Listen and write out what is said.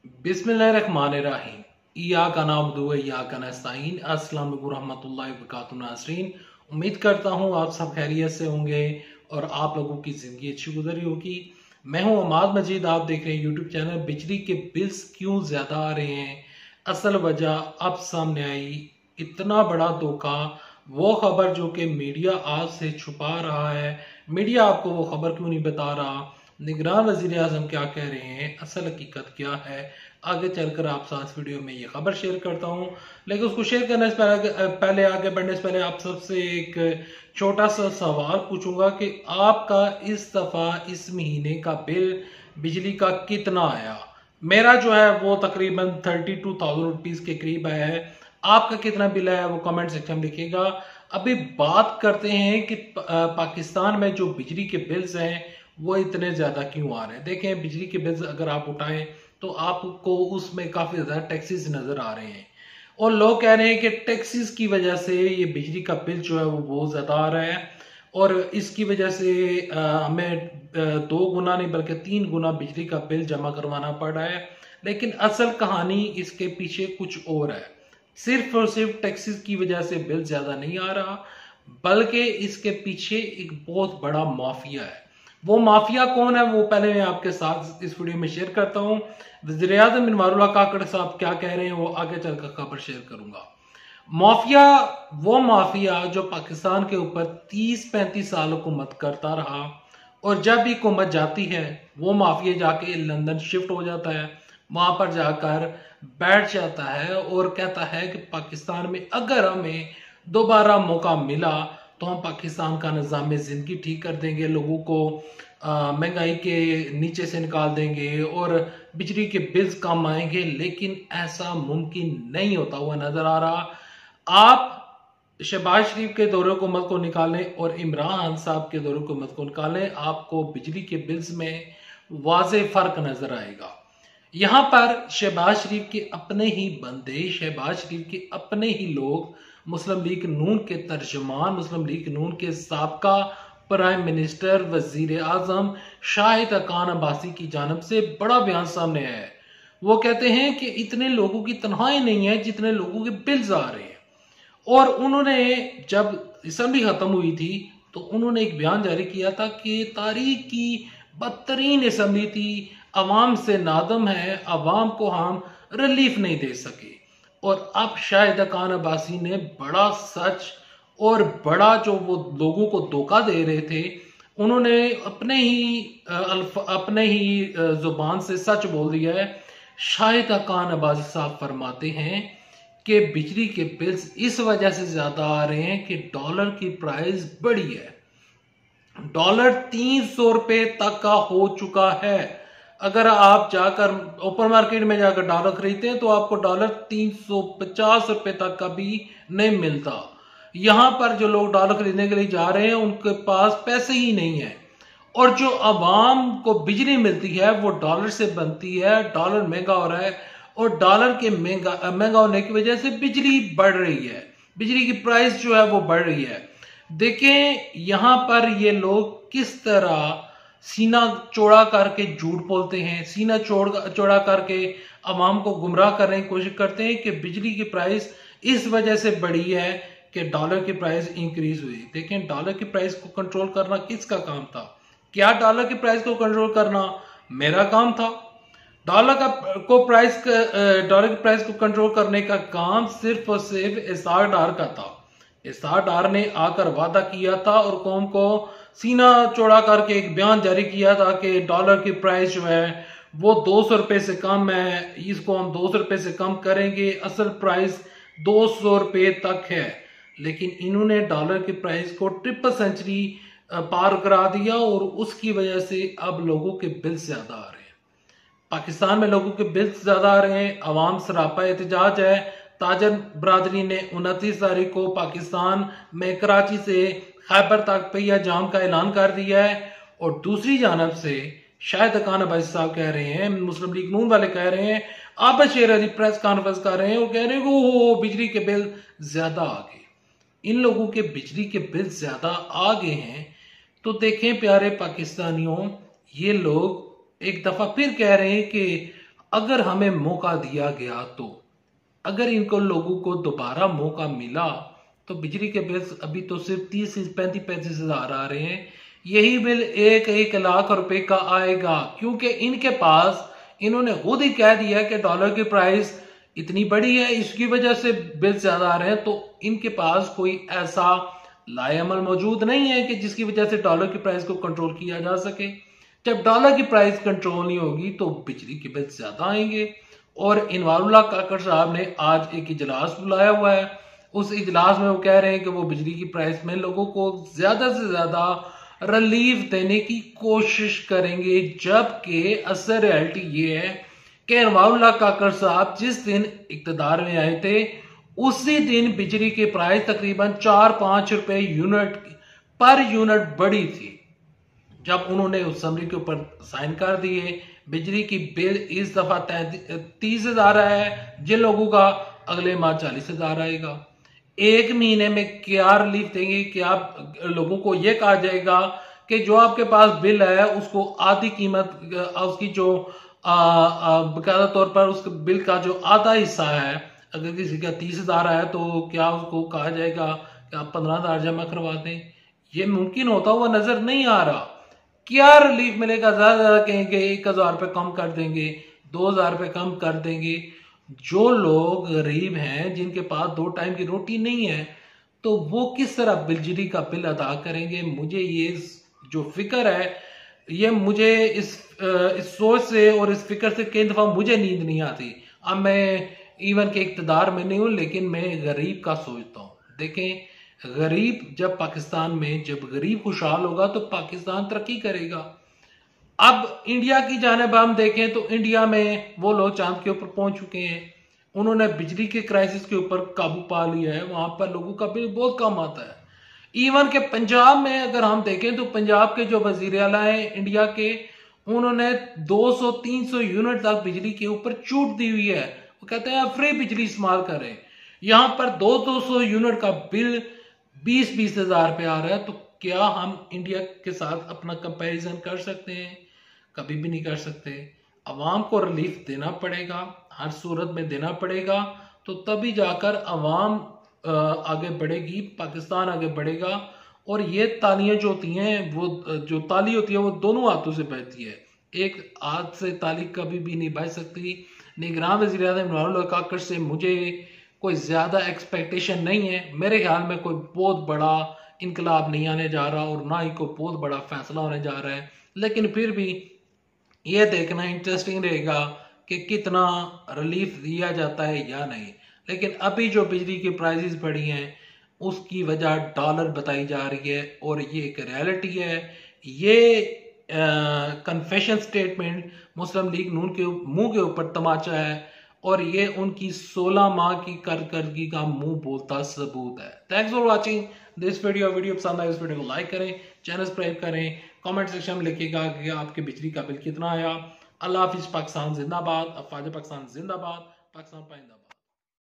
बिस्मिल्लाहिर्रहमानिर्रहीम। इय्याका नअबुदु व इय्याका नस्तईन। अस्सलाम वालेकुम रहमतुल्लाहि व बरकातुहू नाज़रीन। उम्मीद करता हूँ आप सब खैरियत से होंगे और आप लोगों की ज़िंदगी अच्छी गुजर रही होगी। मैं हूँ अमाद मजीद, आप देख रहे हैं यूट्यूब चैनल। बिजली के बिल्स क्यों ज़्यादा आ रहे हैं, असल वजह अब सामने आई। इतना बड़ा धोखा, वो खबर जो कि मीडिया आज से छुपा रहा है। मीडिया आपको वो खबर क्यों नहीं बता रहा, निगरान वजीर आजम क्या कह रहे हैं, असल हकीकत क्या है, आगे चलकर आप साथ वीडियो में ये खबर शेयर करता हूं। लेकिन उसको शेयर करने से पहले आगे बढ़ने से पहले आप सबसे एक छोटा सा सवाल पूछूंगा कि आपका इस दफा इस महीने का बिल बिजली का कितना आया। मेरा जो है वो तकरीबन 32,000 रुपीज के करीब आया है। आपका कितना बिल आया वो कमेंट सेक्शन में लिखिएगा। अभी बात करते हैं कि पाकिस्तान में जो बिजली के बिल्स हैं वो इतने ज्यादा क्यों आ रहे हैं। देखें, बिजली के बिल्स अगर आप उठाएं तो आपको उसमें काफी ज्यादा टैक्सेस नजर आ रहे हैं और लोग कह रहे हैं कि टैक्सेस की वजह से ये बिजली का बिल जो है वो बहुत ज्यादा आ रहा है और इसकी वजह से हमें 2 गुना नहीं बल्कि 3 गुना बिजली का बिल जमा करवाना पड़ रहा है। लेकिन असल कहानी इसके पीछे कुछ और है। सिर्फ और सिर्फ टैक्सेस की वजह से बिल ज्यादा नहीं आ रहा, बल्कि इसके पीछे एक बहुत बड़ा माफिया है। वो माफिया कौन है वो पहले मैं आपके साथ इस वीडियो में शेयर करता हूं। वज़ीर आज़म इनवारुल्लाह काकड़ साहब क्या कह रहे हैं वो आगे चलकर खबर शेयर करूंगा। माफिया, वो माफिया जो पाकिस्तान के ऊपर 30-35 साल हुकूमत करता रहा और जब भी हुकूमत जाती है वो माफिया जाके लंदन शिफ्ट हो जाता है, वहां पर जाकर बैठ जाता है और कहता है कि पाकिस्तान में अगर हमें दोबारा मौका मिला तो हम पाकिस्तान का निज़ाम जिंदगी ठीक कर देंगे, लोगों को महंगाई के नीचे से निकाल देंगे और बिजली के बिल्स कम आएंगे। लेकिन ऐसा मुमकिन नहीं होता हुआ नजर आ रहा। आप शहबाज शरीफ के दौरे हुकूमत को निकालें और इमरान साहब के दौरे हुकूमत को निकालें, आपको बिजली के बिल्स में वाज़े फर्क नजर आएगा। यहां पर शहबाज शरीफ के अपने ही बंदे, शहबाज शरीफ के अपने ही लोग, मुस्लिम लीग नून के तर्जमान, मुस्लिम लीग नून के साबका प्राइम मिनिस्टर वजीर आजम शाहिद खान अब्बासी की जानब से बड़ा बयान सामने आया है। वो कहते हैं कि इतने लोगों की तनख्वाही नहीं है जितने लोगों के बिल्स आ रहे हैं। और उन्होंने जब असेंबली खत्म हुई थी तो उन्होंने एक बयान जारी किया था कि तारीख की बदतरीन असेंबली थी, अवाम से नादम है, अवाम को हम रिलीफ नहीं दे सके। और अब शाहिद खान अब्बासी ने बड़ा सच और बड़ा जो वो लोगों को धोखा दे रहे थे, उन्होंने अपने ही जुबान से सच बोल दिया है। शाहिद खान अब्बासी साहब फरमाते हैं कि बिजली के बिल्स इस वजह से ज्यादा आ रहे हैं कि डॉलर की प्राइस बढ़ी है। डॉलर 300 रुपए तक का हो चुका है। अगर आप जाकर ओपन मार्केट में जाकर डॉलर खरीदते हैं तो आपको डॉलर 350 रुपए तक का भी नहीं मिलता। यहां पर जो लोग डॉलर खरीदने के लिए जा रहे हैं उनके पास पैसे ही नहीं है और जो अवाम को बिजली मिलती है वो डॉलर से बनती है। डॉलर महंगा हो रहा है और डॉलर के महंगा होने की वजह से बिजली बढ़ रही है, बिजली की प्राइस जो है वो बढ़ रही है। देखें यहां पर ये लोग किस तरह सीना चौड़ा करके झूठ बोलते हैं, सीना चौड़ा करके अवाम को गुमराह करने की कोशिश करते हैं कि बिजली की प्राइस इस वजह से बढ़ी है कि डॉलर की प्राइस इंक्रीज हुई। देखें, डॉलर की प्राइस को कंट्रोल करना किसका काम था? क्या डॉलर की प्राइस को कंट्रोल करना मेरा काम था? डॉलर की प्राइस को कंट्रोल करने का काम सिर्फ और सिर्फ इसाक डार का था। इसाक डार ने आकर वादा किया था और कौम को सीना चौड़ा करके एक बयान जारी किया था कि डॉलर की प्राइस जो है वो 200 रुपए से कम है, इसको हम 200 रुपए से कम करेंगे, असल प्राइस 200 रुपए तक है। लेकिन इन्होंने डॉलर की प्राइस को ट्रिपल सेंचुरी पार करा दिया और उसकी वजह से अब लोगों के बिल ज्यादा आ रहे हैं। पाकिस्तान में लोगों के बिल्स ज्यादा आ रहे हैं। अवाम सरापा एहतजाज है। ताजर बरादरी ने 29 तारीख को पाकिस्तान में कराची से खैबर तक पहिया जाम का ऐलान कर दिया है। और दूसरी जानब से शाहिद खान अब्बासी साहब कह रहे हैं, मुस्लिम लीग नून वाले कह रहे हैं, आबद शेर अली प्रेस कॉन्फ्रेंस कर रहे हैं और कह रहे हैं कि बिजली के बिल ज्यादा आ गए। इन लोगों के बिजली के बिल ज्यादा आ गए हैं तो देखें प्यारे पाकिस्तानियों, ये लोग एक दफा फिर कह रहे हैं कि अगर हमें मौका दिया गया तो अगर इनको लोगों को दोबारा मौका मिला तो बिजली के बिल अभी तो सिर्फ 30 से 35 हजार आ रहे हैं, यही बिल 1 लाख रुपए का आएगा, क्योंकि इनके पास, इन्होंने खुद ही कह दिया कि डॉलर की प्राइस इतनी बड़ी है, इसकी वजह से बिल ज्यादा आ रहे हैं। तो इनके पास कोई ऐसा लाएअमल मौजूद नहीं है कि जिसकी वजह से डॉलर की प्राइस को कंट्रोल किया जा सके। जब डॉलर की प्राइस कंट्रोल नहीं होगी तो बिजली के बिल ज्यादा आएंगे। और इनवारुल्लाह काकड़ साहब ने आज एक इजलास बुलाया हुआ है, उस इजलास में वो कह रहे हैं कि वो बिजली की प्राइस में लोगों को ज्यादा से ज्यादा रिलीफ देने की कोशिश करेंगे, जबकि असल रियलिटी ये है कि इनवारुल्लाह काकड़ साहब जिस दिन इक्तदार में आए थे उसी दिन बिजली की प्राइस तकरीबन 4-5 रुपए पर यूनिट बढ़ी थी। जब उन्होंने उस समरी के ऊपर साइन कर दिए, बिजली की बिल इस दफा 30,000 है, जिन लोगों का अगले माह 40,000 आएगा। एक महीने में क्या रिलीफ देंगे? क्या लोगों को यह कहा जाएगा कि जो आपके पास बिल है उसको आधी कीमत, उसकी जो बकायदा तौर पर उस बिल का जो आधा हिस्सा है, अगर किसी का 30,000 है तो क्या उसको कहा जाएगा कि आप 15,000 जमा करवा दें? ये मुमकिन होता हुआ नजर नहीं आ रहा। क्या रिलीफ मिलेगा? ज्यादा कहेंगे 1,000 रुपए कम कर देंगे, 2,000 रुपए कम कर देंगे। जो लोग गरीब हैं, जिनके पास 2 टाइम की रोटी नहीं है, तो वो किस तरह बिजली का बिल अदा करेंगे? मुझे ये जो फिक्र है, ये मुझे इस सोच से और इस फिक्र से कई दफा मुझे नींद नहीं आती। अब मैं इवन के इक्तदार में नहीं हूं, लेकिन मैं गरीब का सोचता हूं। देखें, गरीब जब पाकिस्तान में, जब गरीब खुशहाल होगा तो पाकिस्तान तरक्की करेगा। अब इंडिया की जानिब हम देखें तो इंडिया में वो लोग चांद के ऊपर पहुंच चुके हैं, उन्होंने बिजली के क्राइसिस के ऊपर काबू पा लिया है, वहां पर लोगों का बिल बहुत कम आता है। इवन के पंजाब में अगर हम देखें तो पंजाब के जो वजीर आला है इंडिया के, उन्होंने 200-300 यूनिट तक बिजली के ऊपर छूट दी हुई है। वो कहते हैं फ्री बिजली इस्तेमाल करें। यहां पर 200 यूनिट का बिल 20-20 हजार रुपये आ रहा है। तो क्या हम इंडिया के साथ अपना कंपैरिजन कर सकते हैं? कभी भी नहीं कर सकते। अवाम को रिलीफ देना पड़ेगा, हर सूरत में देना पड़ेगा, तो तभी जाकर अवाम आगे बढ़ेगी, पाकिस्तान आगे बढ़ेगा। और ये तालियां जो होती हैं, वो जो ताली होती है वो दोनों हाथों से बजती है, एक हाथ से ताली कभी भी नहीं बज सकती। निगरान वज़ीर आज़म इमरान काकड़ से मुझे कोई ज्यादा एक्सपेक्टेशन नहीं है। मेरे ख्याल में कोई बहुत बड़ा इनकलाब नहीं आने जा रहा और ना ही कोई बहुत बड़ा फैसला होने जा रहा है, लेकिन फिर भी यह देखना इंटरेस्टिंग रहेगा कि कितना रिलीफ दिया जाता है या नहीं। लेकिन अभी जो बिजली की प्राइसेस बढ़ी हैं उसकी वजह डॉलर बताई जा रही है, और ये एक रियलिटी है। ये कन्फेशन स्टेटमेंट मुस्लिम लीग नून के मुंह के ऊपर तमाचा है, और ये उनकी 16 माह की कारकर्दगी का मुंह बोलता सबूत है। Thanks for watching this video पसंद आए इस वीडियो को लाइक करें, चैनल सब्सक्राइब करें, कमेंट सेक्शन में लिखिएगा कि आपके बिजली का बिल कितना आया। अल्लाह हाफिज, पाकिस्तान जिंदाबाद, अफवाज पाकिस्तान जिंदाबाद, पाकिस्तान पाइंदाबाद।